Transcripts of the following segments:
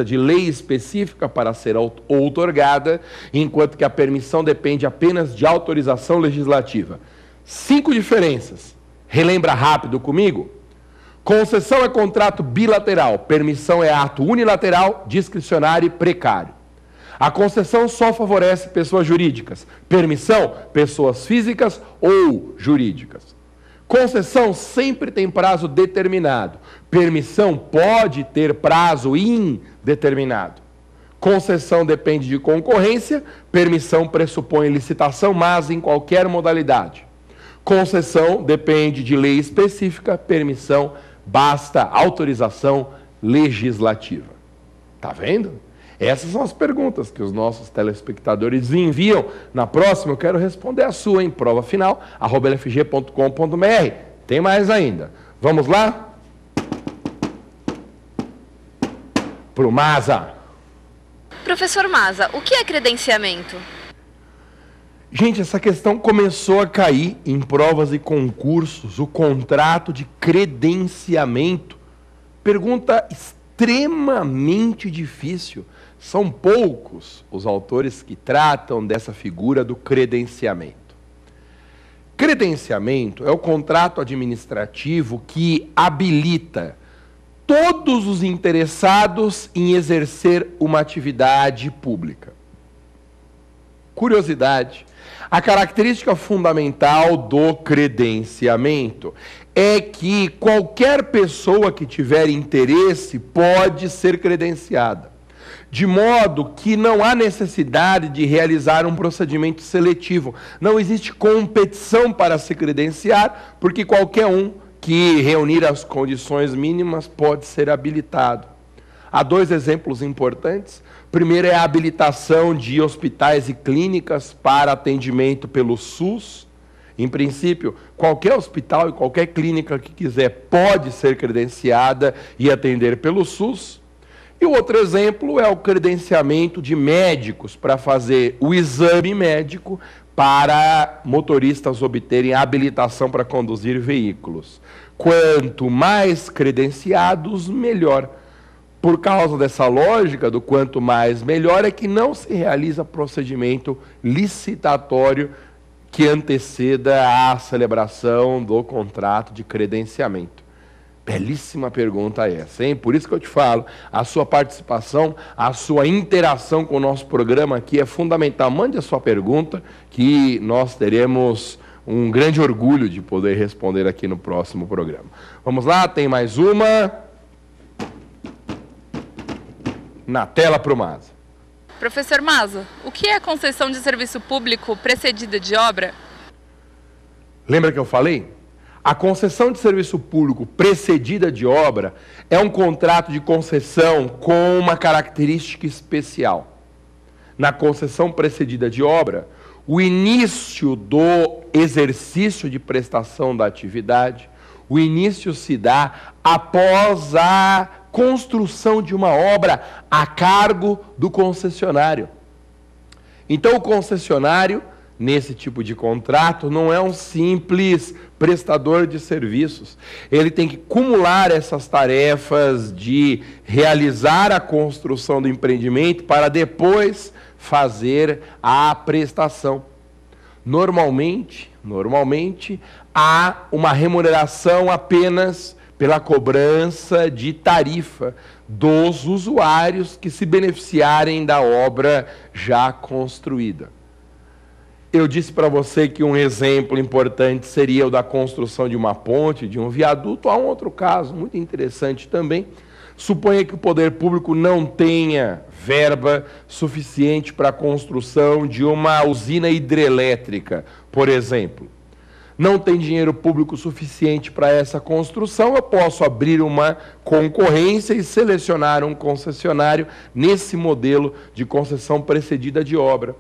de lei específica para ser outorgada, enquanto que a permissão depende apenas de autorização legislativa. 5 diferenças. Relembra rápido comigo? Concessão é contrato bilateral, permissão é ato unilateral, discricionário e precário. A concessão só favorece pessoas jurídicas, permissão, pessoas físicas ou jurídicas. Concessão sempre tem prazo determinado, permissão pode ter prazo indeterminado. Concessão depende de concorrência, permissão pressupõe licitação, mas em qualquer modalidade. Concessão depende de lei específica, permissão basta autorização legislativa. Tá vendo? Essas são as perguntas que os nossos telespectadores enviam. Na próxima eu quero responder a sua em prova final, @lfg.com.br. Tem mais ainda. Vamos lá? Pro Maza. Professor Maza, o que é credenciamento? Gente, essa questão começou a cair em provas e concursos, o contrato de credenciamento. Pergunta extremamente difícil. São poucos os autores que tratam dessa figura do credenciamento. Credenciamento é o contrato administrativo que habilita todos os interessados em exercer uma atividade pública. Curiosidade, a característica fundamental do credenciamento é que qualquer pessoa que tiver interesse pode ser credenciada, de modo que não há necessidade de realizar um procedimento seletivo. Não existe competição para se credenciar, porque qualquer um que reunir as condições mínimas pode ser habilitado. Há 2 exemplos importantes. Primeiro é a habilitação de hospitais e clínicas para atendimento pelo SUS. Em princípio, qualquer hospital e qualquer clínica que quiser pode ser credenciada e atender pelo SUS. E o outro exemplo é o credenciamento de médicos para fazer o exame médico para motoristas obterem habilitação para conduzir veículos. Quanto mais credenciados, melhor. Por causa dessa lógica do quanto mais melhor, é que não se realiza procedimento licitatório que anteceda a celebração do contrato de credenciamento. Belíssima pergunta essa, hein? Por isso que eu te falo, a sua participação, a sua interação com o nosso programa aqui é fundamental. Mande a sua pergunta, que nós teremos um grande orgulho de poder responder aqui no próximo programa. Vamos lá, tem mais uma. Na tela para o Maza. Professor Maza, o que é concessão de serviço público precedida de obra? Lembra que eu falei? A concessão de serviço público precedida de obra é um contrato de concessão com uma característica especial. Na concessão precedida de obra, o início do exercício de prestação da atividade, o início se dá após a construção de uma obra a cargo do concessionário. Então, o concessionário, nesse tipo de contrato, não é um simples prestador de serviços. Ele tem que acumular essas tarefas de realizar a construção do empreendimento para depois fazer a prestação. Normalmente, há uma remuneração apenas pela cobrança de tarifa dos usuários que se beneficiarem da obra já construída. Eu disse para você que um exemplo importante seria o da construção de uma ponte, de um viaduto. Há um outro caso muito interessante também. Suponha que o poder público não tenha verba suficiente para a construção de uma usina hidrelétrica, por exemplo. Não tem dinheiro público suficiente para essa construção, eu posso abrir uma concorrência e selecionar um concessionário nesse modelo de concessão precedida de obra.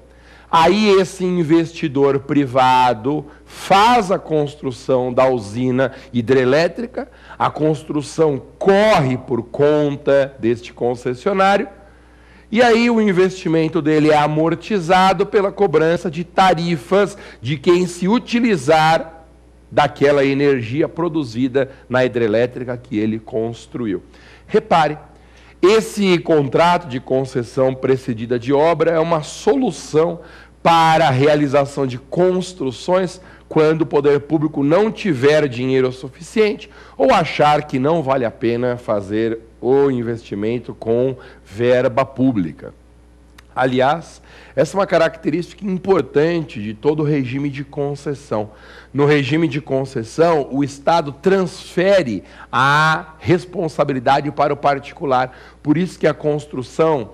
Aí esse investidor privado faz a construção da usina hidrelétrica, a construção corre por conta deste concessionário, e aí o investimento dele é amortizado pela cobrança de tarifas de quem se utilizar daquela energia produzida na hidrelétrica que ele construiu. Repare, Esse contrato de concessão precedida de obra é uma solução para a realização de construções quando o poder público não tiver dinheiro suficiente ou achar que não vale a pena fazer o investimento com verba pública. Aliás, essa é uma característica importante de todo o regime de concessão. No regime de concessão, o Estado transfere a responsabilidade para o particular. Por isso que a concessão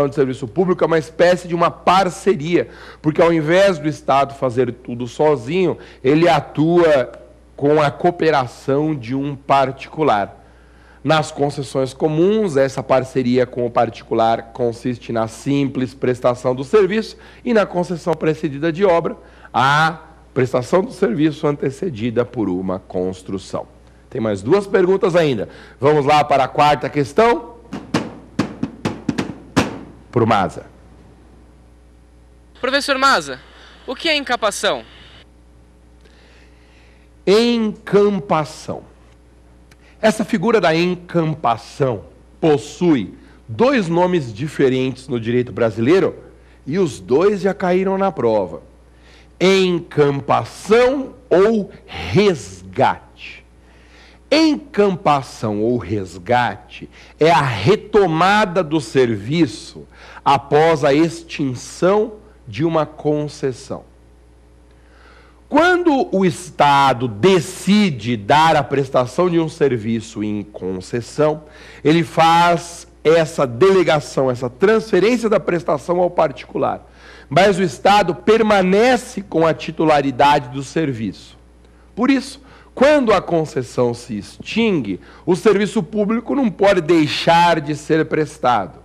de serviço público é uma espécie de uma parceria, porque ao invés do Estado fazer tudo sozinho, ele atua com a cooperação de um particular. Nas concessões comuns, essa parceria com o particular consiste na simples prestação do serviço e na concessão precedida de obra, a prestação do serviço antecedida por uma construção. Tem mais duas perguntas ainda. Vamos lá para a quarta questão. Por Maza. Professor Maza, o que é encampação? Encampação. Essa figura da encampação possui dois nomes diferentes no direito brasileiro e os dois já caíram na prova. Encampação ou resgate. Encampação ou resgate é a retomada do serviço após a extinção de uma concessão. Quando o Estado decide dar a prestação de um serviço em concessão, ele faz essa delegação, essa transferência da prestação ao particular. Mas o Estado permanece com a titularidade do serviço. Por isso, quando a concessão se extingue, o serviço público não pode deixar de ser prestado.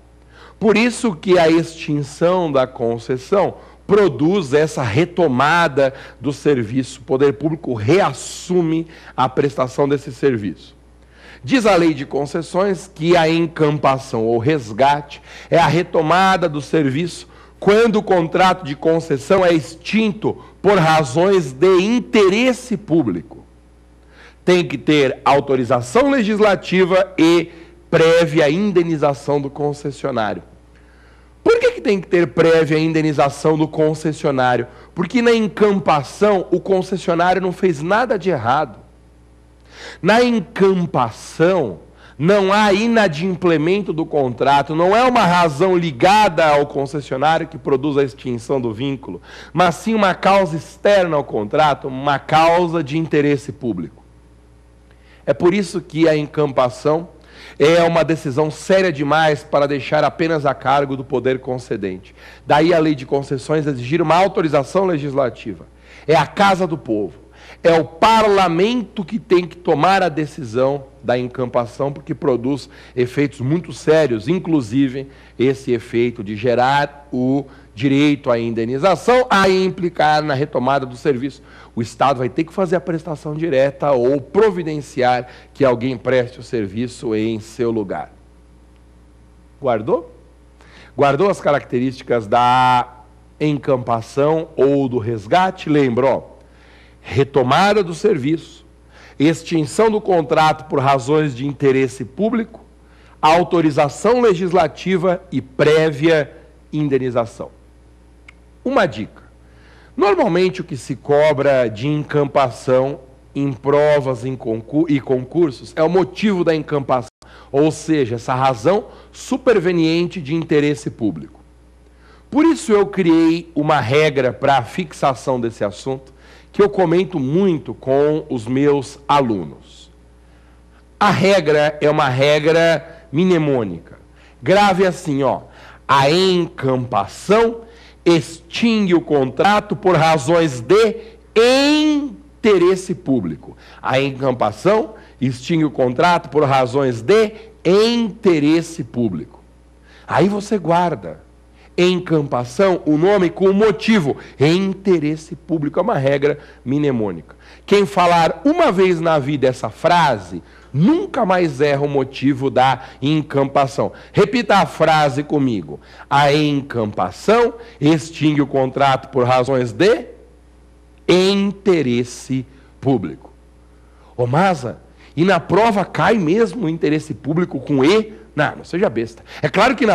Por isso que a extinção da concessão produz essa retomada do serviço. O poder público reassume a prestação desse serviço. Diz a lei de concessões que a encampação ou resgate é a retomada do serviço quando o contrato de concessão é extinto por razões de interesse público. Tem que ter autorização legislativa e prévia indenização do concessionário. Por que tem que ter prévia indenização do concessionário? Porque na encampação o concessionário não fez nada de errado. Na encampação não há inadimplemento do contrato, não é uma razão ligada ao concessionário que produz a extinção do vínculo, mas sim uma causa externa ao contrato, uma causa de interesse público. É por isso que a encampação é uma decisão séria demais para deixar apenas a cargo do poder concedente. Daí a lei de concessões exigir uma autorização legislativa. É a casa do povo. É o parlamento que tem que tomar a decisão da encampação, porque produz efeitos muito sérios, inclusive esse efeito de gerar o direito à indenização, a implicar na retomada do serviço. O Estado vai ter que fazer a prestação direta ou providenciar que alguém preste o serviço em seu lugar. Guardou? Guardou as características da encampação ou do resgate? Lembrou? Retomada do serviço, extinção do contrato por razões de interesse público, autorização legislativa e prévia indenização. Uma dica. Normalmente o que se cobra de encampação em provas e concursos é o motivo da encampação, ou seja, essa razão superveniente de interesse público. Por isso eu criei uma regra para a fixação desse assunto, que eu comento muito com os meus alunos. A regra é uma regra mnemônica. Grave assim, ó, a encampação extingue o contrato por razões de interesse público. A encampação extingue o contrato por razões de interesse público. Aí você guarda. Encampação, o nome com o motivo, interesse público, é uma regra mnemônica. Quem falar uma vez na vida essa frase, nunca mais erra o motivo da encampação. Repita a frase comigo. A encampação extingue o contrato por razões de interesse público. Ô Maza, e na prova cai mesmo o interesse público com E Não seja besta. É claro que